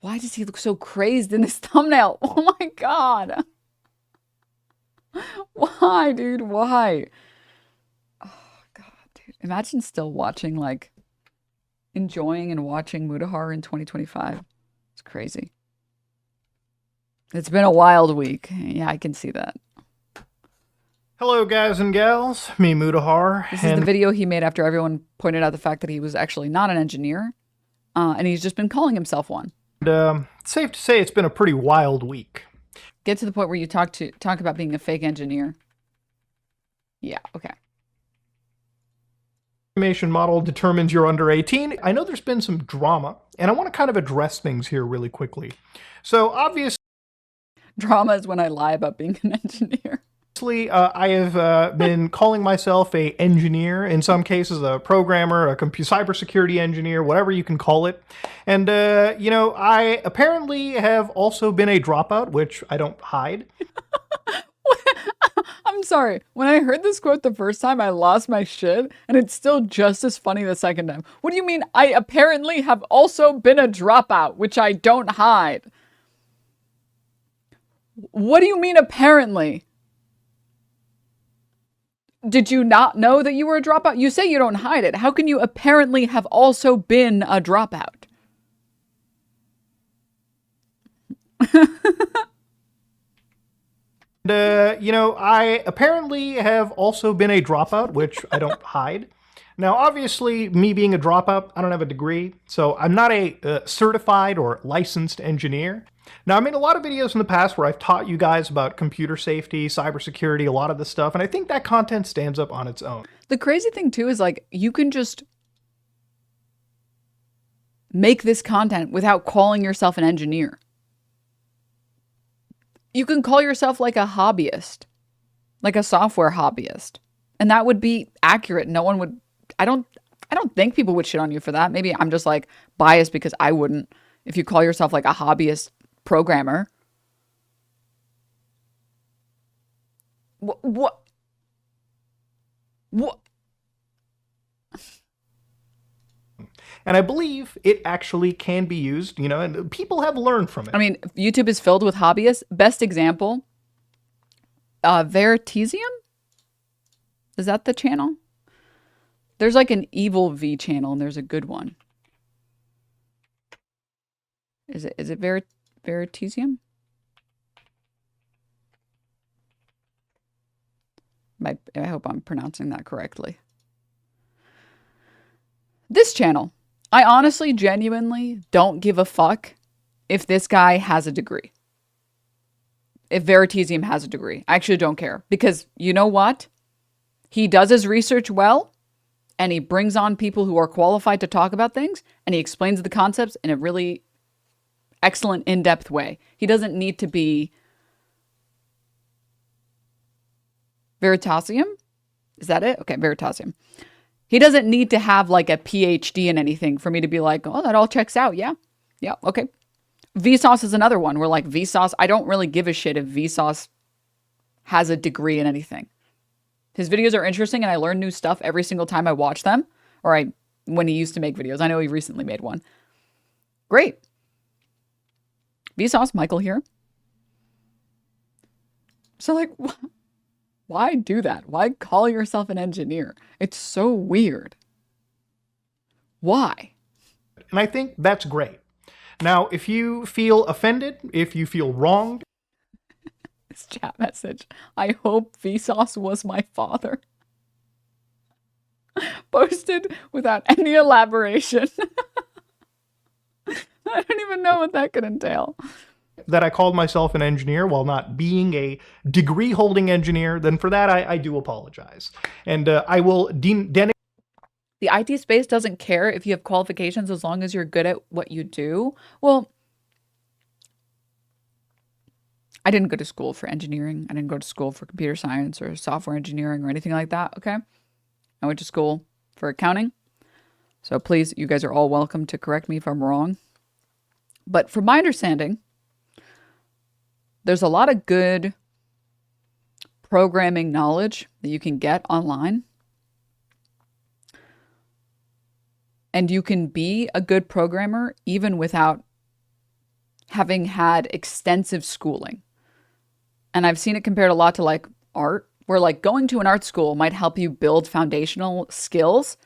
Why does he look so crazed in this thumbnail? Oh my God. Why, dude? Why? Oh God, dude. Imagine still watching, like, enjoying and watching Mutahar in 2025. It's crazy. It's been a wild week. Yeah, I can see that. Hello, guys and gals. Me, Mutahar. This is the video he made after everyone pointed out the fact that he was actually not an engineer, and he's just been calling himself one. It's safe to say it's been a pretty wild week. Get to the point where you talk about being a fake engineer. Yeah, okay. Information model determines you're under 18. I know there's been some drama, and I want to kind of address things here really quickly. So obviously, drama is when I lie about being an engineer. I have been calling myself a engineer, in some cases a programmer, a cybersecurity engineer, whatever you can call it. And, you know, I apparently have also been a dropout, which I don't hide. I'm sorry. When I heard this quote the first time, I lost my shit, and it's still just as funny the second time. What do you mean, I apparently have also been a dropout, which I don't hide? What do you mean, apparently? Did you not know that you were a dropout? You say you don't hide it. How can you apparently have also been a dropout? You know, I apparently have also been a dropout, which I don't hide. Now, obviously, me being a dropout, I don't have a degree, so I'm not a certified or licensed engineer. Now, I made a lot of videos in the past where I've taught you guys about computer safety, cybersecurity, a lot of this stuff, and I think that content stands up on its own. The crazy thing, too, is like, you can just make this content without calling yourself an engineer. You can call yourself like a hobbyist, like a software hobbyist, and that would be accurate. No one would, I don't think people would shit on you for that. Maybe I'm just like biased because I wouldn't. If you call yourself like a hobbyist programmer. What? And I believe it actually can be used, you know, and people have learned from it. I mean, YouTube is filled with hobbyists. Best example, Veritasium? Is that the channel? There's like an evil V channel and there's a good one. Is it Veritasium? I hope I'm pronouncing that correctly. This channel, I honestly, genuinely don't give a fuck if this guy has a degree. If Veritasium has a degree. I actually don't care. Because you know what? He does his research well, and he brings on people who are qualified to talk about things, and he explains the concepts in a really excellent, in-depth way. He doesn't need to be Veritasium? Is that it? Okay, Veritasium. He doesn't need to have like a PhD in anything for me to be like, oh, that all checks out. Yeah. Yeah. Okay. Vsauce is another one where like Vsauce, I don't really give a shit if Vsauce has a degree in anything. His videos are interesting and I learn new stuff every single time I watch them. Or when he used to make videos. I know he recently made one. Great. Vsauce, Michael here. So like, why do that? Why call yourself an engineer? It's so weird. Why? And I think that's great. Now, if you feel offended, if you feel wronged. This chat message. I hope Vsauce was my father. Posted without any elaboration. I don't even know what that could entail. That I called myself an engineer while not being a degree-holding engineer, then for that I do apologize. And I will The IT space doesn't care if you have qualifications as long as you're good at what you do. Well, I didn't go to school for engineering. I didn't go to school for computer science or software engineering or anything like that, okay? I went to school for accounting. So please, you guys are all welcome to correct me if I'm wrong. But from my understanding, there's a lot of good programming knowledge that you can get online. And you can be a good programmer even without having had extensive schooling. And I've seen it compared a lot to like art, where like going to an art school might help you build foundational skills,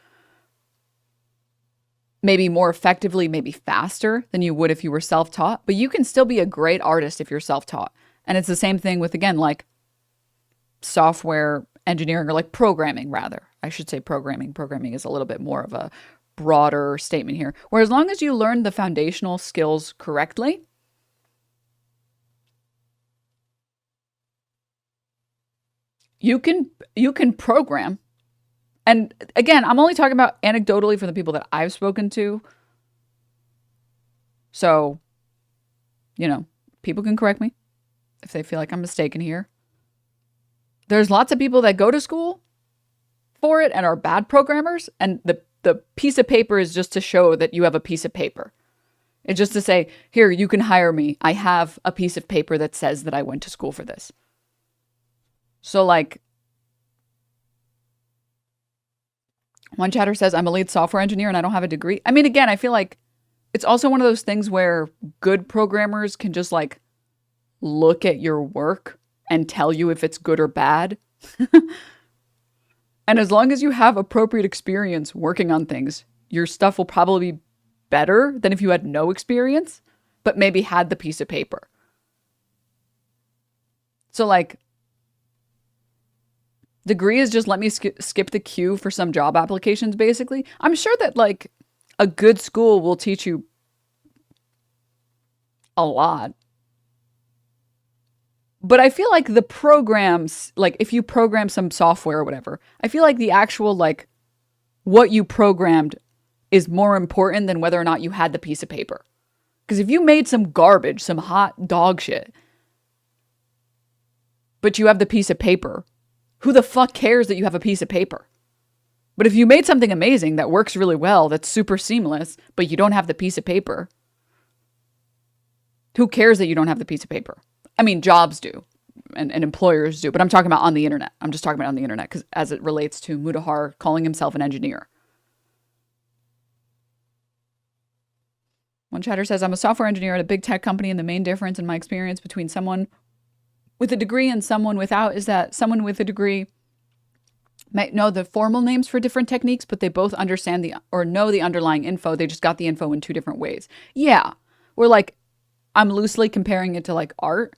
maybe more effectively, maybe faster than you would if you were self-taught, but you can still be a great artist if you're self-taught. And it's the same thing with, again, like software engineering, or like programming, rather. I should say programming. Programming is a little bit more of a broader statement here. Where as long as you learn the foundational skills correctly, you can program. And again, I'm only talking about anecdotally for the people that I've spoken to. So, people can correct me if they feel like I'm mistaken here. There's lots of people that go to school for it and are bad programmers, and the piece of paper is just to show that you have a piece of paper. It's just to say, here, you can hire me. I have a piece of paper that says that I went to school for this. So like, one chatter says, I'm a lead software engineer and I don't have a degree. I mean, again, I feel like it's also one of those things where good programmers can just like look at your work and tell you if it's good or bad. And as long as you have appropriate experience working on things, your stuff will probably be better than if you had no experience, but maybe had the piece of paper. So like, degree is just let me skip the queue for some job applications, basically. I'm sure that like a good school will teach you a lot. But I feel like the programs, like if you program some software or whatever, I feel like the actual like what you programmed is more important than whether or not you had the piece of paper. Because if you made some garbage, some hot dog shit, but you have the piece of paper, who the fuck cares that you have a piece of paper? But if you made something amazing that works really well, that's super seamless, but you don't have the piece of paper, who cares that you don't have the piece of paper? I mean, jobs do, and employers do, but I'm talking about on the internet. I'm just talking about on the internet because as it relates to Mutahar calling himself an engineer. One chatter says, I'm a software engineer at a big tech company, and the main difference in my experience between someone with a degree and someone without is that someone with a degree might know the formal names for different techniques, but they both understand or know the underlying info. They just got the info in two different ways. Yeah. We're like, I'm loosely comparing it to like art,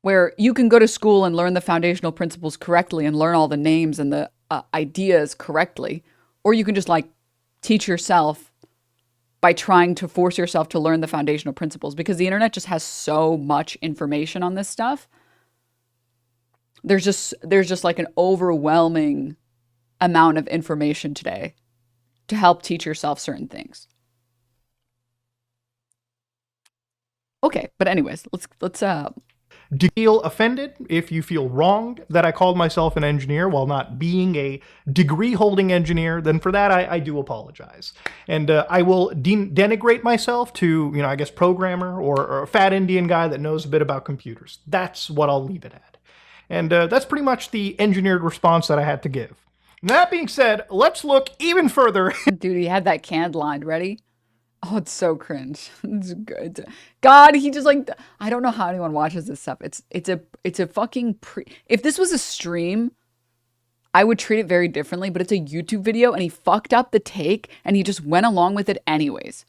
where you can go to school and learn the foundational principles correctly and learn all the names and the ideas correctly. Or you can just like teach yourself by trying to force yourself to learn the foundational principles, because the internet just has so much information on this stuff. There's just like an overwhelming amount of information today to help teach yourself certain things. Okay, but anyways, let's Do you feel offended if you feel wronged that I called myself an engineer while not being a degree-holding engineer? Then for that, I do apologize. And I will denigrate myself to, I guess, programmer or a fat Indian guy that knows a bit about computers. That's what I'll leave it at. And that's pretty much the engineered response that I had to give. That being said, let's look even further. Dude, he had that canned line ready. Oh, it's so cringe. It's good. God, he just like, I don't know how anyone watches this stuff. It's a fucking if this was a stream, I would treat it very differently, but it's a YouTube video and he fucked up the take and he just went along with it anyways.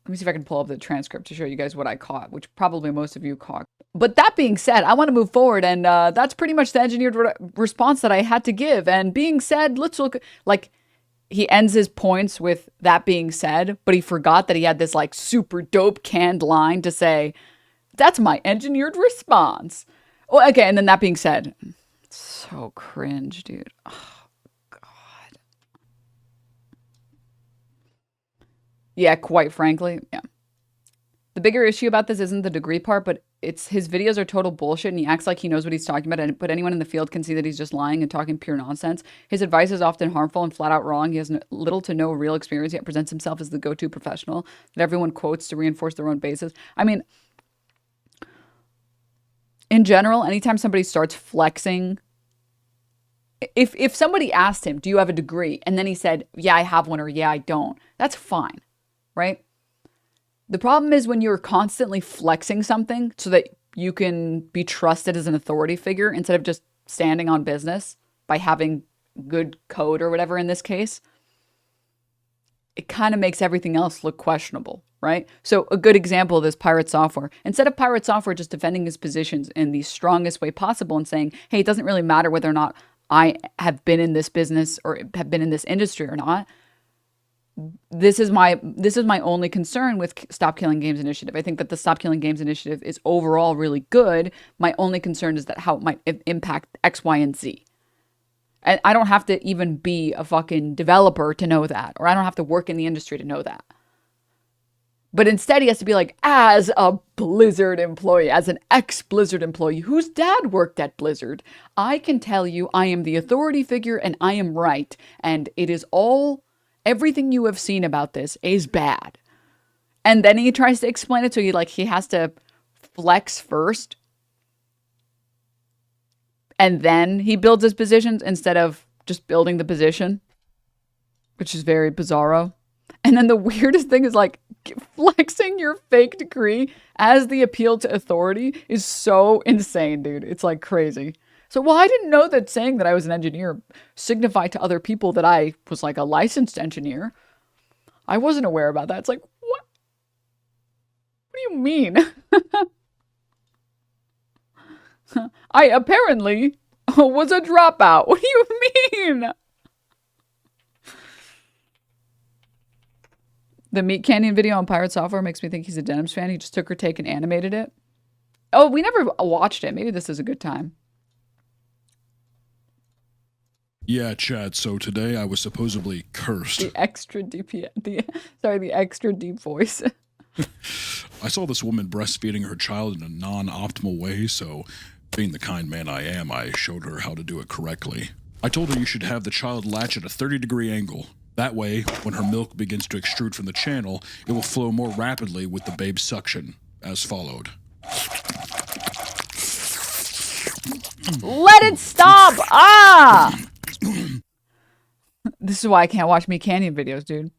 Let me see if I can pull up the transcript to show you guys what I caught, which probably most of you caught. But that being said, I want to move forward, and that's pretty much the engineered response that I had to give. And being said, let's look like, he ends his points with that being said, but he forgot that he had this like super dope canned line to say, that's my engineered response. Well, okay, and then that being said, so cringe, dude. Oh, God. Yeah, quite frankly, yeah. The bigger issue about this isn't the degree part, but it's his videos are total bullshit and he acts like he knows what he's talking about, but anyone in the field can see that he's just lying and talking pure nonsense. His advice is often harmful and flat out wrong. He has little to no real experience, yet presents himself as the go-to professional that everyone quotes to reinforce their own bases. I mean, in general, anytime somebody starts flexing If somebody asked him, do you have a degree? And then he said, yeah, I have one, or yeah, I don't. That's fine, right? The problem is when you're constantly flexing something so that you can be trusted as an authority figure instead of just standing on business by having good code or whatever in this case, it kind of makes everything else look questionable, right? So a good example of this, Pirate Software. Instead of Pirate Software just defending his positions in the strongest way possible and saying, hey, it doesn't really matter whether or not I have been in this business or have been in this industry or not. This is my only concern with Stop Killing Games Initiative. I think that the Stop Killing Games Initiative is overall really good. My only concern is that how it might impact X, Y, and Z. And I don't have to even be a fucking developer to know that, or I don't have to work in the industry to know that. But instead, he has to be like, as a Blizzard employee, as an ex-Blizzard employee whose dad worked at Blizzard, I can tell you I am the authority figure and I am right. And it is everything you have seen about this is bad. And then he tries to explain it to you like he has to flex first. And then he builds his positions instead of just building the position, which is very bizarro. And then the weirdest thing is like flexing your fake degree as the appeal to authority is so insane, dude. It's like crazy. So, well, I didn't know that saying that I was an engineer signified to other people that I was like a licensed engineer. I wasn't aware about that. It's like, what? What do you mean? I apparently was a dropout. What do you mean? The Meat Canyon video on Pirate Software makes me think he's a Denims fan. He just took her take and animated it. Oh, we never watched it. Maybe this is a good time. Yeah, Chad, so today I was supposedly cursed. The extra deep voice. I saw this woman breastfeeding her child in a non-optimal way, so being the kind man I am, I showed her how to do it correctly. I told her you should have the child latch at a 30-degree angle. That way, when her milk begins to extrude from the channel, it will flow more rapidly with the babe's suction, as followed. Let it stop! Ah! This is why I can't watch Meat Canyon videos, dude.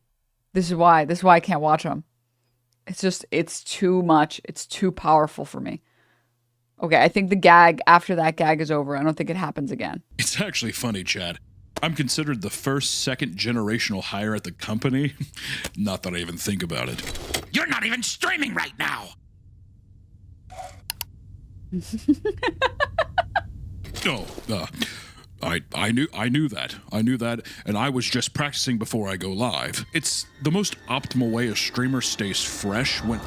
This is why I can't watch them. It's too much. It's too powerful for me. Okay, I think the gag, after that gag is over, I don't think it happens again. It's actually funny, Chad. I'm considered the first, second generational hire at the company. Not that I even think about it. You're not even streaming right now! No, I knew that, and I was just practicing before I go live. It's the most optimal way a streamer stays fresh when...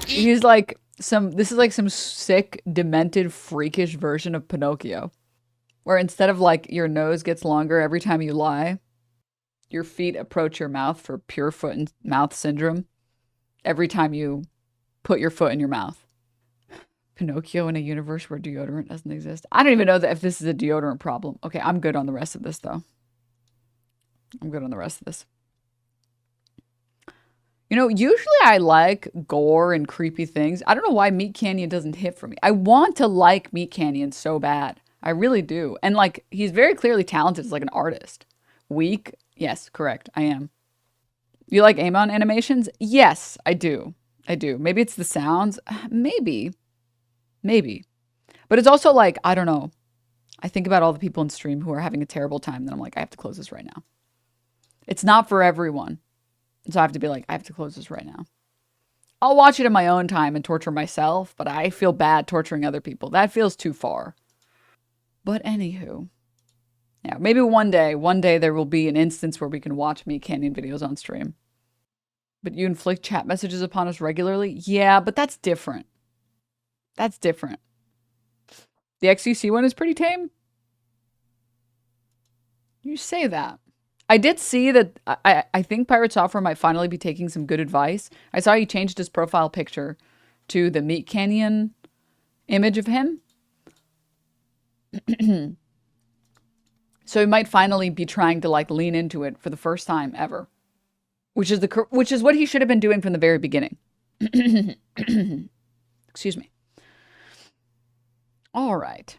He's like this is like some sick, demented, freakish version of Pinocchio. Where instead of like your nose gets longer every time you lie, your feet approach your mouth for pure foot and mouth syndrome every time you put your foot in your mouth. Pinocchio in a universe where deodorant doesn't exist. I don't even know that if this is a deodorant problem. Okay, I'm good on the rest of this, though. I'm good on the rest of this. You know, usually I like gore and creepy things. I don't know why Meat Canyon doesn't hit for me. I want to like Meat Canyon so bad. I really do. And like, he's very clearly talented as like an artist. Weak? Yes, correct. I am. You like Amon animations? Yes, I do. I do. Maybe it's the sounds. Maybe. But it's also like, I don't know. I think about all the people in stream who are having a terrible time. Then I'm like, I have to close this right now. It's not for everyone. So I have to be like, I have to close this right now. I'll watch it in my own time and torture myself, but I feel bad torturing other people. That feels too far. But anywho, yeah, maybe one day there will be an instance where we can watch Meat Canyon videos on stream. But you inflict chat messages upon us regularly? Yeah, but that's different. That's different. The XUC one is pretty tame. You say that. I did see that I think Pirate Software might finally be taking some good advice. I saw he changed his profile picture to the Meat Canyon image of him. So he might finally be trying to like lean into it for the first time ever. Which is what he should have been doing from the very beginning. Excuse me. All right.